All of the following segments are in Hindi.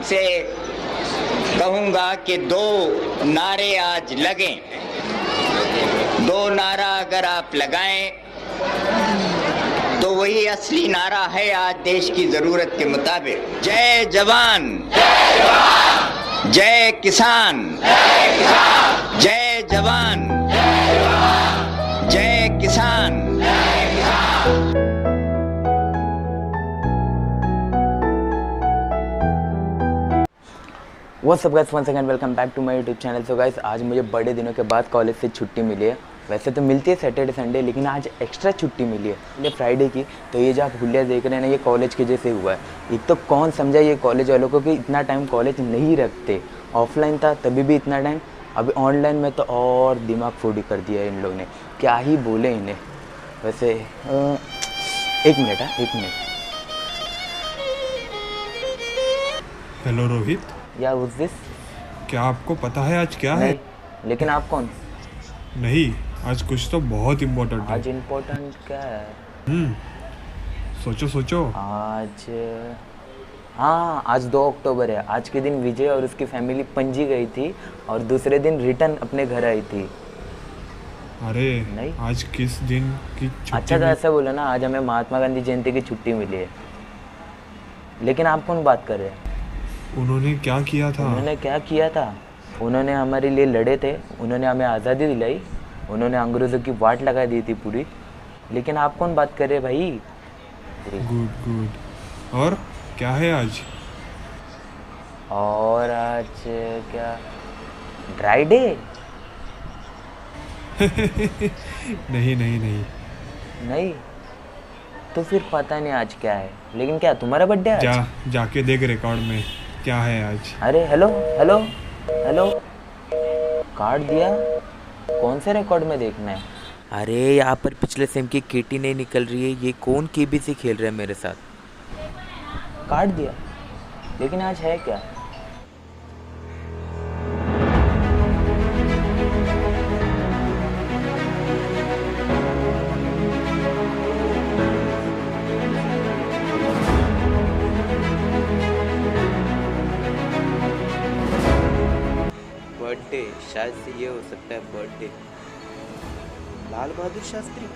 से कहूँगा कि दो नारे आज लगें। दो नारा अगर आप लगाएं तो वही असली नारा है आज देश की ज़रूरत के मुताबिक। जय जवान, जय किसान, जय जवान, जय किसान। What's up guys, once again welcome back to my YouTube channel. So guys, आज मुझे बड़े दिनों के बाद कॉलेज से छुट्टी मिली है। वैसे तो मिलती है सैटरडे संडे, लेकिन आज एक्स्ट्रा छुट्टी मिली है ये फ्राइडे की। तो ये जो आप हुलिया देख रहे हैं ना, ये कॉलेज के जैसे हुआ है। एक तो कौन समझा ये कॉलेज वालों को कि इतना टाइम कॉलेज नहीं रखते। ऑफलाइन था तभी भी इतना टाइम, अभी ऑनलाइन में तो और दिमाग फोड़ी कर दिया है इन लोग ने। क्या ही बोले इन्हें। वैसे एक मिनट। हेलो रोहित, या उस दिस क्या आपको पता है आज क्या है? लेकिन आप कौन? नहीं, आज कुछ तो बहुत इम्पोर्टेंट है। आज इम्पोर्टेंट क्या है? सोचो। आज हाँ, आज 2 अक्टूबर है। आज के दिन विजय और उसकी फैमिली पणजी गई थी और दूसरे दिन रिटर्न अपने घर आई थी। अरे नहीं, आज किस दिन की छुट्टी? अच्छा तो ऐसा बोला ना, आज हमें महात्मा गांधी जयंती की छुट्टी मिली है। लेकिन आप कौन बात कर रहे हैं? उन्होंने क्या किया था? उन्होंने क्या किया था? उन्होंने हमारे लिए लड़े थे, उन्होंने हमें आज़ादी दिलाई, उन्होंने अंग्रेज़ों की वाट लगा दी थी पूरी। लेकिन आप कौन बात कर रहे हैं भाई? गुड। और क्या है आज? और आज क्या ड्राई डे? नहीं तो फिर पता नहीं आज क्या है। लेकिन क्या तुम्हारा बर्थडे है आज? जाके देख रिकॉर्ड में क्या है आज। अरे हेलो, कार्ड दिया? कौन से रिकॉर्ड में देखना है? अरे यहाँ पर पिछले सेम की केटी नहीं निकल रही है। ये कौन केबीसी खेल रहा है मेरे साथ? कार्ड दिया, लेकिन आज है क्या? बर्थडे, शायद से ये हो सकता है बर्थडे। लाल बहादुर शास्त्री।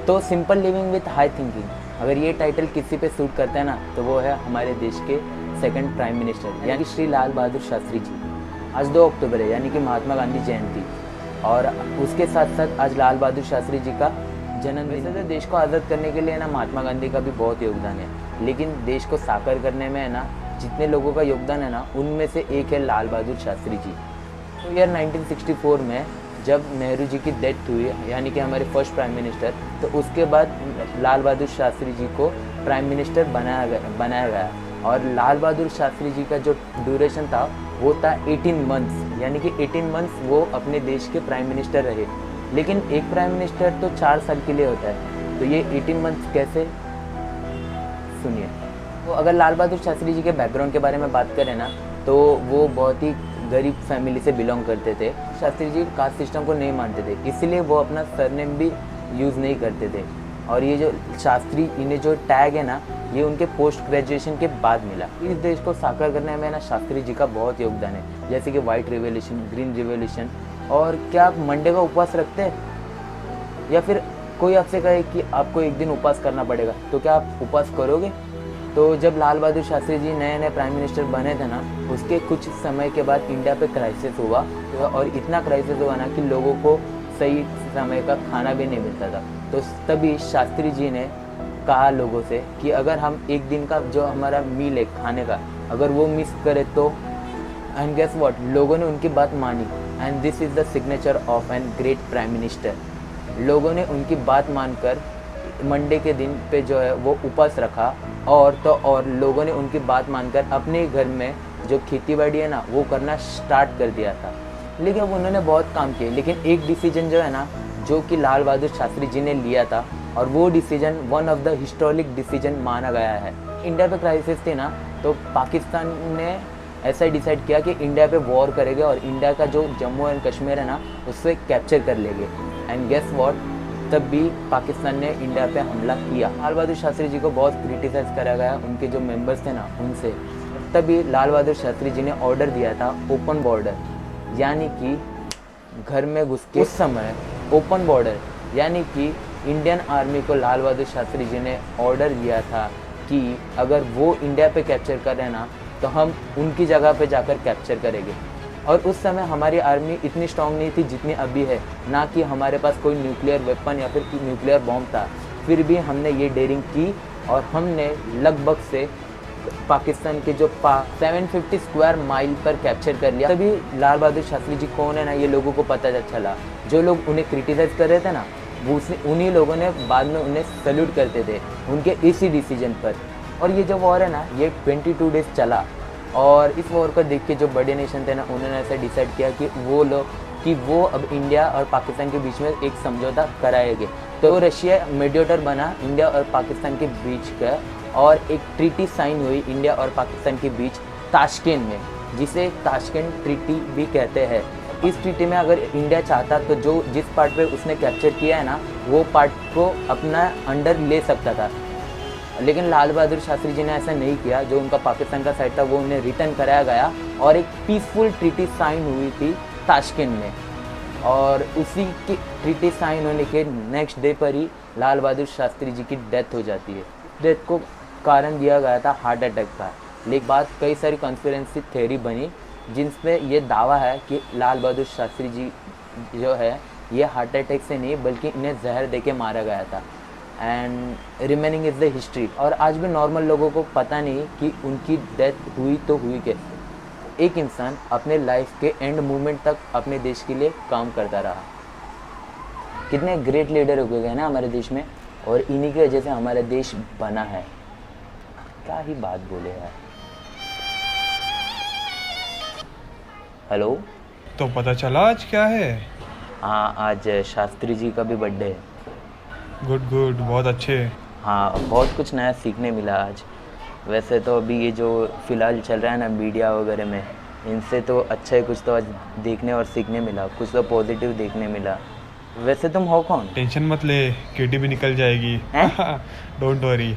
तो simple living with high thinking, अगर ये टाइटल किसी पे सूट करता है ना, तो वो है हमारे देश के सेकंड प्राइम मिनिस्टर यानी श्री लाल बहादुर शास्त्री जी। आज 2 अक्टूबर है, यानी कि महात्मा गांधी जयंती, और उसके साथ साथ आज लाल बहादुर शास्त्री जी का जन्मदिन। वैसे तो देश को आज़ाद करने के लिए ना महात्मा गांधी का भी बहुत योगदान है, लेकिन देश को साकार करने में है ना जितने लोगों का योगदान है ना, उनमें से एक है लाल बहादुर शास्त्री जी। तो यार 1964 में जब नेहरू जी की डेथ हुई, यानी कि हमारे फर्स्ट प्राइम मिनिस्टर, तो उसके बाद लाल बहादुर शास्त्री जी को प्राइम मिनिस्टर बनाया गया। और लाल बहादुर शास्त्री जी का जो ड्यूरेशन था वो था 18 मंथ्स, यानी कि 18 मंथ्स वो अपने देश के प्राइम मिनिस्टर रहे। लेकिन एक प्राइम मिनिस्टर तो 4 साल के लिए होता है, तो ये 18 मंथ्स कैसे? सुनिए। तो अगर लाल बहादुर शास्त्री जी के बैकग्राउंड के बारे में बात करें ना, तो वो बहुत ही गरीब फैमिली से बिलोंग करते थे। शास्त्री जी कास्ट सिस्टम को नहीं मानते थे, इसलिए वो अपना सरनेम भी यूज़ नहीं करते थे। और ये जो शास्त्री, इन्हें जो टैग है ना, ये उनके पोस्ट ग्रेजुएशन के बाद मिला। इस देश को साकार करने में ना शास्त्री जी का बहुत योगदान है, जैसे कि वाइट रिवॉल्यूशन, ग्रीन रिवॉल्यूशन। और क्या आप मंडे का उपवास रखते हैं? या फिर कोई आपसे कहे कि आपको एक दिन उपवास करना पड़ेगा, तो क्या आप उपवास करोगे? तो जब लाल बहादुर शास्त्री जी नए प्राइम मिनिस्टर बने थे ना, उसके कुछ समय के बाद इंडिया पे क्राइसिस हुआ, और इतना क्राइसिस हुआ ना कि लोगों को सही समय का खाना भी नहीं मिलता था। तो तभी शास्त्री जी ने कहा लोगों से कि अगर हम एक दिन का जो हमारा मील है खाने का, अगर वो मिस करें तो, एंड गेस व्हाट, लोगों ने उनकी बात मानी। And this is the signature of an great prime minister. लोगों ने उनकी बात मानकर मंडे के दिन पे जो है वो उपवास रखा, और तो और लोगों ने उनकी बात मानकर अपने घर में जो खेती बाड़ी है ना वो करना स्टार्ट कर दिया था। लेकिन उन्होंने बहुत काम किए, लेकिन एक डिसीजन जो है ना जो कि लाल बहादुर शास्त्री जी ने लिया था, और वो decision one of the historic decision माना गया है। इंडिया पे क्राइसिस थी ना, तो पाकिस्तान ने ऐसा डिसाइड किया कि इंडिया पे वॉर करेंगे और इंडिया का जो जम्मू एंड कश्मीर है ना उससे कैप्चर कर लेंगे। एंड गेस व्हाट, तब भी पाकिस्तान ने इंडिया पे हमला किया। लाल बहादुर शास्त्री जी को बहुत क्रिटिसाइज करा गया, उनके जो मेंबर्स थे ना उनसे। तभी लाल बहादुर शास्त्री जी ने ऑर्डर दिया था ओपन बॉर्डर, यानी कि घर में घुस के। उस समय ओपन बॉर्डर यानी कि इंडियन आर्मी को लाल बहादुर शास्त्री जी ने ऑर्डर दिया था कि अगर वो इंडिया पे कैप्चर करें ना तो हम उनकी जगह पे जाकर कैप्चर करेंगे। और उस समय हमारी आर्मी इतनी स्ट्रांग नहीं थी जितनी अभी है, ना कि हमारे पास कोई न्यूक्लियर वेपन या फिर न्यूक्लियर बॉम्ब था। फिर भी हमने ये डेयरिंग की और हमने लगभग से पाकिस्तान के जो 750 स्क्वायर माइल पर कैप्चर कर लिया। तभी लाल बहादुर शास्त्री जी कौन है ना ये लोगों को पता चला। जो लोग उन्हें क्रिटिसाइज कर रहे थे ना उन्हीं लोगों ने बाद में उन्हें सल्यूट करते थे उनके इसी डिसीजन पर। और ये जो वॉर है ना ये 22 डेज चला, और इस वॉर को देख के जो बड़े नेशन थे ना उन्होंने ऐसा डिसाइड किया कि वो अब इंडिया और पाकिस्तान के बीच में एक समझौता कराएंगे। तो रशिया मीडिएटर बना इंडिया और पाकिस्तान के बीच का, और एक ट्रीटी साइन हुई इंडिया और पाकिस्तान के बीच ताशकेंट में, जिसे ताशकेंट ट्रीटी भी कहते हैं। इस ट्रीटी में अगर इंडिया चाहता तो जिस पार्ट पे उसने कैप्चर किया है ना वो पार्ट को अपना अंडर ले सकता था, लेकिन लाल बहादुर शास्त्री जी ने ऐसा नहीं किया। जो उनका पाकिस्तान का साइड था वो उन्हें रिटर्न कराया गया और एक पीसफुल ट्रीटी साइन हुई थी ताशकेंट में। और उसी की ट्रीटी साइन होने के नेक्स्ट डे पर ही लाल बहादुर शास्त्री जी की डेथ हो जाती है। डेथ को कारण दिया गया था हार्ट अटैक का, लेकिन बाद कई सारी कॉन्स्पिरेसी थ्योरी बनी जिनमें ये दावा है कि लाल बहादुर शास्त्री जी जो है ये हार्ट अटैक से नहीं बल्कि इन्हें जहर देके मारा गया था। And remaining is the history. और आज भी नॉर्मल लोगों को पता नहीं कि उनकी डेथ हुई तो हुई कैसे। एक इंसान अपने लाइफ के एंड मोमेंट तक अपने देश के लिए काम करता रहा। कितने ग्रेट लीडर हो गए ना हमारे देश में, और इन्हीं की वजह से हमारा देश बना है। क्या ही बात बोले यार। हेलो, तो पता चला आज क्या है? हाँ, आज शास्त्री जी का भी बर्थडे है। गुड गुड, बहुत अच्छे। हाँ, बहुत कुछ नया सीखने मिला आज। वैसे तो अभी ये जो फ़िलहाल चल रहा है ना मीडिया वगैरह में, इनसे तो अच्छा ही कुछ तो आज देखने और सीखने मिला, कुछ तो पॉजिटिव देखने मिला। वैसे तुम हो कौन? टेंशन मत ले, केटी भी निकल जाएगी। Don't worry.